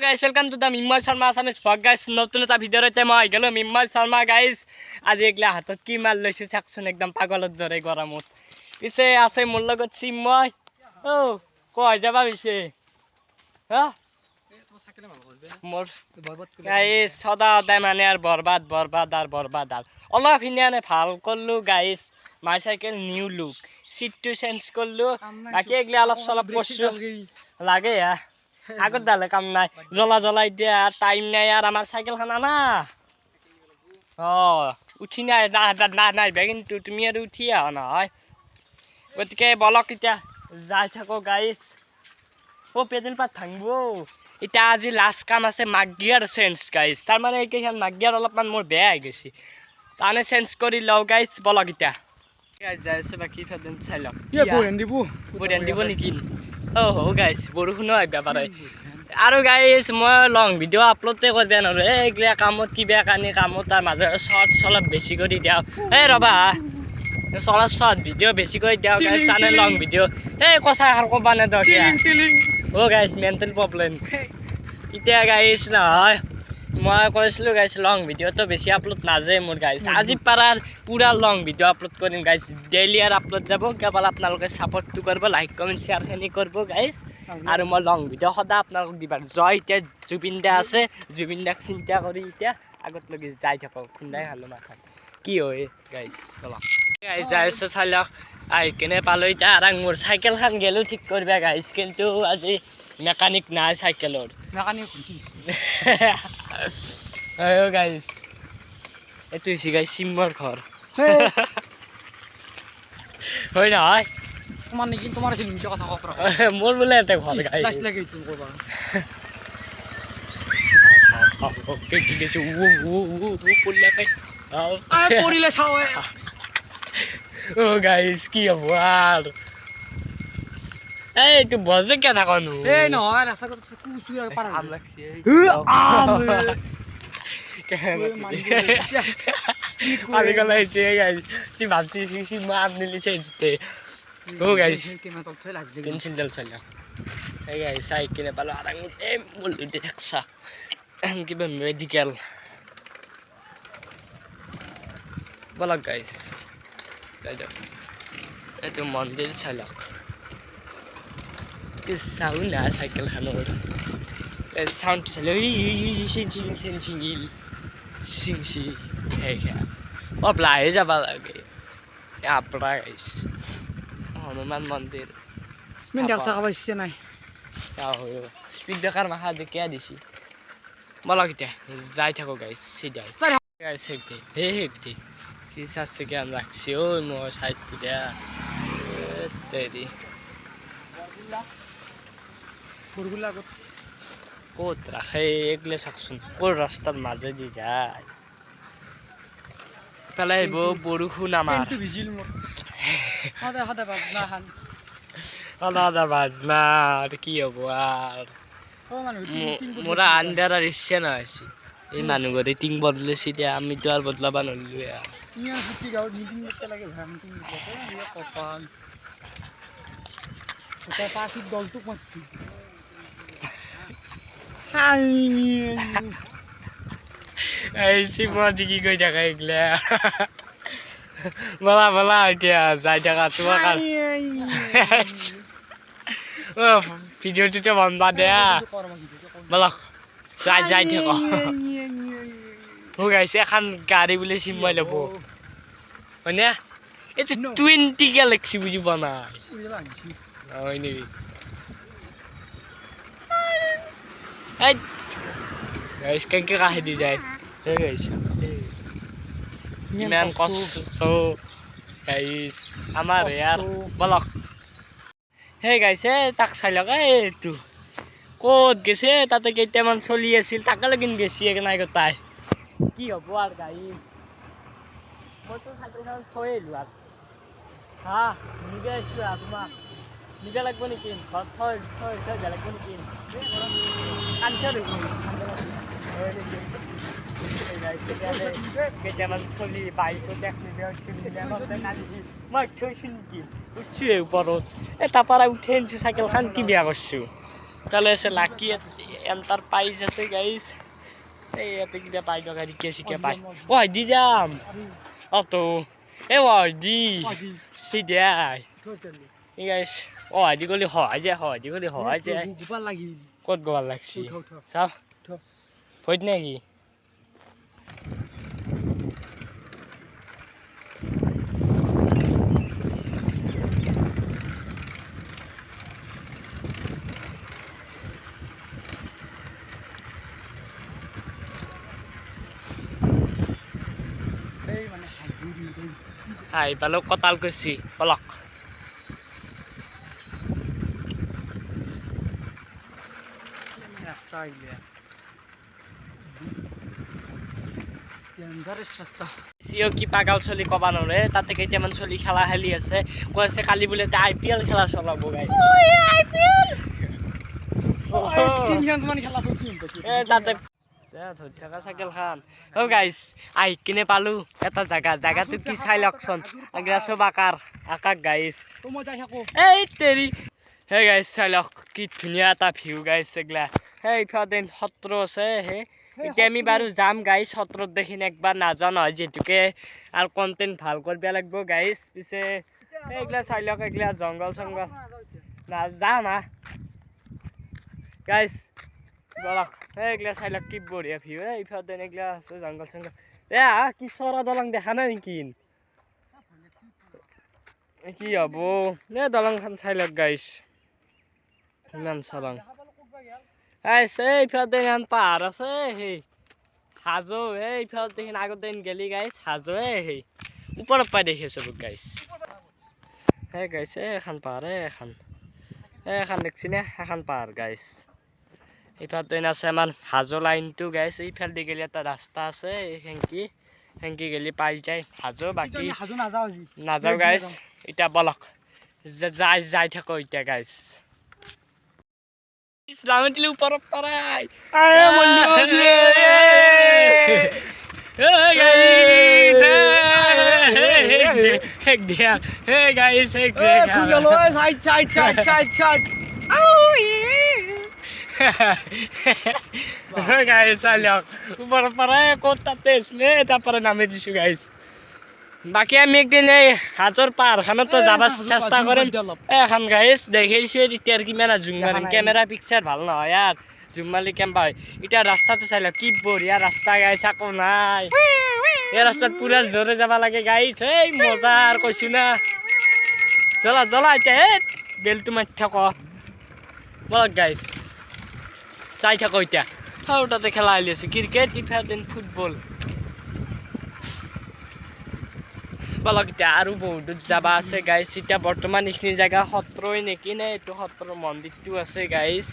guys, welcome to the Mimmal Sharma Assamese vlog guys. নতুন এটা ভিডিওতে মই গেল মিম্মল শৰ্মা guys. আজি একলা হাতত কি মাল লৈছো চাকচোন একদম পাগলৰ দৰে গৰমত। পিছে আছে মোৰ লগত চিময়। ও কই যাবা বিছে? হা? মোৰ গাইস সদা সদায় মানে আর বরবাদ আর অলপ হিনিয়ানে ভাল করলু guys. My cycle new look seat to change করলু বাকি একলা অলপ সলপ করছু লাগে আগত দালে কাম নাই জ্বলাই দিয়া টাইম নাই আর আমার সাইকেল খানা না উঠি নাই নাই কিন্তু তুমি আর উঠি আহ না হয় গতিকে বলক এতিয়া যাই থাকো গাইস। ও পেডেল পাত ভাঙবো এটা আজি লাস্ট কাম আছে মাগিয়ার চেঞ্জ গাইস। তার মানে এইখান মাগিয়ার অলপমান মোর বেয়া হৈ গেছি তানে চেঞ্জ কৰি লও গাইস। বলক এতিয়া গাইস যাই আছে বাকি ফেডেন চাই লও কি বড়েন দিব নেকি। হো গাইস বৰষুণ আইবা পাৰে আৰু গাইস মই লং ভিডিও আপলোডে কৰবা নৰো এইগলা কামত কিবা কানি কামত তাৰ মাজে শৰ্ট অলপ বেছি কৰি দিও এই ৰবা শৰ্ট ভিডিও বেছি কৰি দিও গাইস তানে লং ভিডিও এই কথা আর কবা না দক ও গাইস মেন্টাল প্রবলেম ইতিয়া গাইস নহয় মই কৈছিলো গাইস লং ভিডিও তো বেছি আপলোড নাজে মোর গাইস আজি পারার পুরা লং ভিডিও আপলোড কৰিম গাইস ডেইলি আর আপলোড যাব কেবল আপোনালোকে সাপোর্ট টু করব লাইক কমেন্ট শেয়ার খানি করব গাইস। আর মই লং ভিডিও সদা আপোনালোক দিবা জয় ইতিয়া জুবিন দা আছে জুবিন দাক চিন্তা কৰি ইতিয়া আগত লগি যাই থাকো খুন্দাই হালো মাথা কি হয় গাইস বলা গাইস যাইছে চাইলা আই কেনে পালো ইতিয়া আর মোর সাইকেল খান গেলো ঠিক করবা গাইস কিন্তু আজি মেকানিক নাই সাইকেলর মেকানিক আয়ো গাইস এটো হইছে গাইস সিম্মর ঘর হই না হয় তোমার নাকি তোমার আছে নিচে কথা কপরা মোর বলে এতে ঘর গাইস লাশ লাগি তুমি করবা ওকে কি গেছে ও পড়লা কই আয় পড়িলে ছাও ও গাইস কি আবার এই তুই বজে কে থাকনু এই ন হয় রাস্তা কত কুসু আর পার আম লাগছে আম আমি গলাইছে গাইস সি ভাবছি সি মার নিলিছে জিতে ও গাইস কেনা তো থই লাগছে কেনসিল জল চলা এই গাইস সাইকেলে পালো আর এ বল দেখছা কিবা মেডিকেল বলা গাইস যাই যাও এতো মন্দির চালক সাউন্ড না সাইকেল খানোর সাউন্ড চলে সিং অপ্লাই যাবা লাগে আপনারা গাইস হনুমান মন্দির স্পিড দেখা পাইছে নাই স্পিড দেখার মাথা দেখে দিছি বলা কিটা যাই থাকো গাইস সিধাই গাইস হেকতে কি সাসে জ্ঞান রাখছি ও মো সাইড দিয়া তেরি ফুরগুলা কত রাখে এগলে সাকছুন কোন রাস্তার মাঝে দি যায় পেলাই বরষুণ আমার ভিজিল মোর হদা বাজনা হান হদা বাজনা আর কি হবো আর মোরা আন্ডার আর ইচ্ছে না আছি এই মানুষ করে টিং বদলেছি দিয়া আমি তো আর বদলাবা নলু তুমি আর ফুটি গাও মিটিং করতে লাগে ভাই মিটিং করতে ইয়া কপাল ওটা পাখির দল তো মারছি এই সিমজি কি কই জায়গা এগলা বলা এতিয়া যাই থাকা তোমার কার ও ভিডিওটিতে বন্ধা দেয়া বলা যাই থাকো ও গাইছে এখন গাড়ি বলে সিম্বাই লব হয়নে এটা 20 গ্যালাক্সি বুঝি বানাই হয় নাকি এই গাইস কেনকে কাহে দি যায় এই গাইস ম্যান কষ্ট গাইস আমার यार বলক হে গাইস তাক চাই লগা এইটো কত গেছে তাতে কেইটামান চলি আছিল তাকে লাগিন গেছি নাই গতাই কি হবো আর গাইস মই তো সাইকেলখন থৈ এলো আর হ্যাঁ নিগে আসছো তোমাক নিগে লাগবো নেকি ঘর থৈ লাগবো নেকি কাঞ্চা রইব কেইটামান চলি বাইকো দেখলি মই থৈছো নেকি উঠছোৱে ওপৰত এটা পাৰা উঠি আনিছো চাইকেলখন কি বেয়া কৰিছো তাহলে আছে লাকি এন্টারপ্রাইজ আছে গাইস এই এতে কিটা পাই তো গাড়ি কে শিখে পাই ওই দি যাম অতো এ ওই দি সিধাই এই গাইস ওই দি গলি হয় যে হয় দি গলি হয় যে গোপাল লাগি কত গোপাল লাগছি চাও ফইত নাকি Hai, balok kotal kesi, balok. সিও কি পাগাল চলি কবা নৰে তাতে কেইটামান চলি খেলা খেলি আছে কৈছে কালি বোলে IPL খেলা চলাব গাইস IPL তিনজন মান খেলা চলছি তাতে ধৰি থকা চাইকেল খান ও গাইস আই কিনে পালো এটা জায়গাটো কি চাই লকছন আগৰা সব আকাশ গাইস তো মই যাই থাকো এই তেৰি হে গাইস চাই লক কি ধুনিয়া এটা ভিউ গাইস এগলা এই ফদেন সত্ৰ আছে হে এতিয়া আমি বাৰু যাম গাইস সত্ৰত দেখিন একবাৰ নাজান হয় যেতুকে আৰু কন্টেন্ট ভাল কৰবা লাগব গাইস পিছে এইগলা চাই লক এগলা জংগল না যা না গাইস বলক এইগলা চাই লক কি বঢ়িয়া ভিউ এই ফদেন এগলা আছে জংগল এ কি সৰা দলং দেখা নাই নেকি কি হবো এ দলংখন চাই লক গাইস ইমান চলং গাইস এই ফদেন পাহাৰ আছে হে হাজো এই ফেল দেখি আগত দিন গেলি গাইস হাজো এই উপর পাই দেখি সব গাইস হে গাইস এখন পাহাড় এখন দেখছি না এখন পাহাড় গাইস এইফাল দিন আছে আমার হাজো লাইনটো গাইস এই ফেল দি গেলি একটা রাস্তা আছে হেঙ্কি গেলি পাই যায় হাজো বাকি হাজো নাযাও গাইস এটা বলক যাই থাকো এটা গাইস ইসলামে দিলে উপর পারাই আরে মন্দির hey guys hey dia hey guys hey hello side oh yeah hey guys alok upar parai kota tesne tapore name disu guys বাকি আমি একদিন এই হাজর পার খানে তো যাবার চেষ্টা করেন এখন গাইস দেখাইছো এটার ক্যামেরা জুম মারেন ক্যামেরা পিকচার ভালো না হয় আর জুম মারলে কেমন হয় এটা রাস্তাতে চাইলে কি বঢ়িয়া রাস্তা গাইস আকো নাই এই রাস্তাত পুরা জোরে যাবা লাগে গাইস এই মজা আর কইছো না চলা এটা বেলটু মার থাকো বল গাইস চাই থাকো এটা ওটাতে খেলা আইলি আছে ক্রিকেট ইফার দেন ফুটবল বলক এটা আৰু বহুত যাবা আছে গাইস এটা বৰ্তমান এইখিনি জায়গা সত্ৰই নেকি নে এইটো সত্ৰৰ মন্দিৰটো আছে গাইস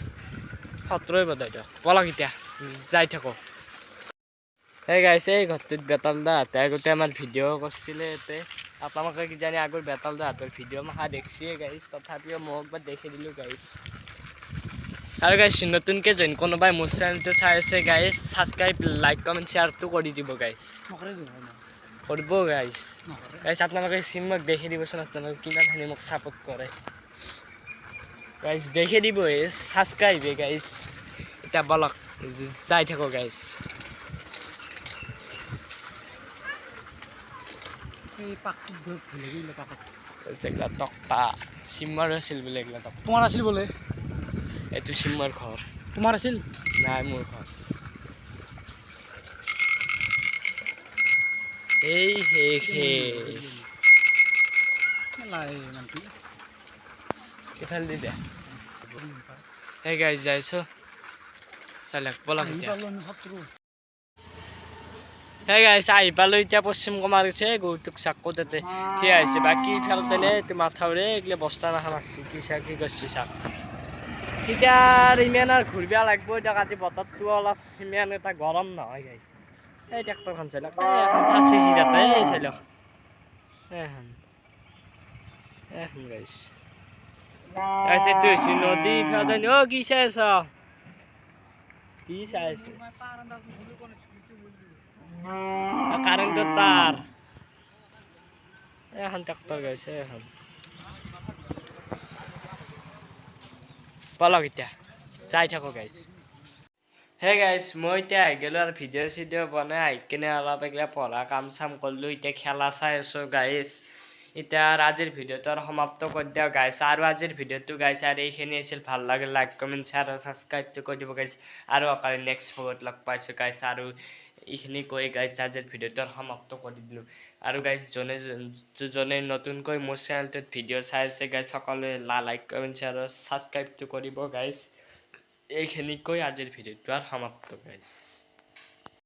সত্ৰই বদাইটো বলক এটা যাই থাকো এই গাইস এই ঘৰটোত বেতাল দা হাতে আগতে আমাৰ ভিডিঅ' কৰিছিলে এতে আপোনালোকে কি জানি আগৰ বেতাল দা হাতৰ ভিডিঅ' মাখা দেখছিয়ে গাইস তথাপিও মোক একবাৰ দেখি দিলো গাইস আৰু গাইস নতুনকে জইন কোনোবাই মোৰ চেনেলটো চাই আছে গাইস সাবস্ক্ৰাইব লাইক কমেন্ট শেয়াৰটো কৰি দিব গাইস করব গাইস আপনাদের সিমক দেখে দিবছেন আপনারা কিমান হানি মোক সাপোর্ট করে গাইস দেখে দিব সাবস্ক্রাইব গাইস এটা বলক যাই থাকো গাইস এই পাকটো ভুলে গেল পাকট সেগলা টকটা সিমার আছিল বলে এগলা টক তোমার আছিল বলে এটো সিমার ঘর তোমার আছিল না মোর ঘর এই হে এফাল দি দে হে গাইস যাইছো চালাক বলক হে গাইস আই পালো এটা পশ্চিম কমার গেছে গৌতুক সাক্কো দিতে ঠিক আছে বাকি ফেলতেনে তো মাথাউরে এগুলো বস্তা না খামাচ্ছি কি করছি সাক এটার ইমান আর ঘুরবা লাগবো এটা কাটি বতরটো অলপ ইমান এটা গরম নহয় গাইস এই ট্রাক্টরখান চাইলাক এখন ফাঁসি সিটাতে এই চাইলাক এখন গাইস এইটো হৈছে নদী ফেলতেনে ও কি চাইছ কি চাইছ কারেন্টের তার এখন ট্রাক্টর গেছে এখন বলক এটা চাই থাকো গাইজ হে গাইজ মই এতিয়া আহি গেলো আৰু ভিডিঅ' চিডিঅ' বনাই আহি কিনে অলপ এইগিলা পঢ়া কাম চাম কৰিলোঁ এতিয়া খেলা চাই আছোঁ গাইজ এতিয়া আৰু আজিৰ ভিডিঅ'টো আৰু সমাপ্ত কৰি দিওঁ গাইজ আৰু আজিৰ ভিডিঅ'টো গাইজ আৰু এইখিনি আছিল ভাল লাগে লাইক কমেণ্ট শ্বেয়াৰ আৰু ছাবস্ক্ৰাইবটো কৰি দিব গাইজ আৰু অকালি নেক্সট ভিডিঅ'ত লগ পাইছোঁ গাইজ আৰু এইখিনি কৈ গাইজ আজিৰ ভিডিঅ'টো সমাপ্ত কৰি দিলোঁ আৰু গাইজ যোনে নতুনকৈ মোৰ চেনেলটোত ভিডিঅ' চাই আছে গাইজ সকলোৱে লাইক কমেণ্ট শ্বেয়াৰ আৰু ছাবস্ক্ৰাইবটো কৰিব গাইজ এইখিনি কৈ আজিৰ ভিডিঅ'টো আৰু সমাপ্ত গাইজ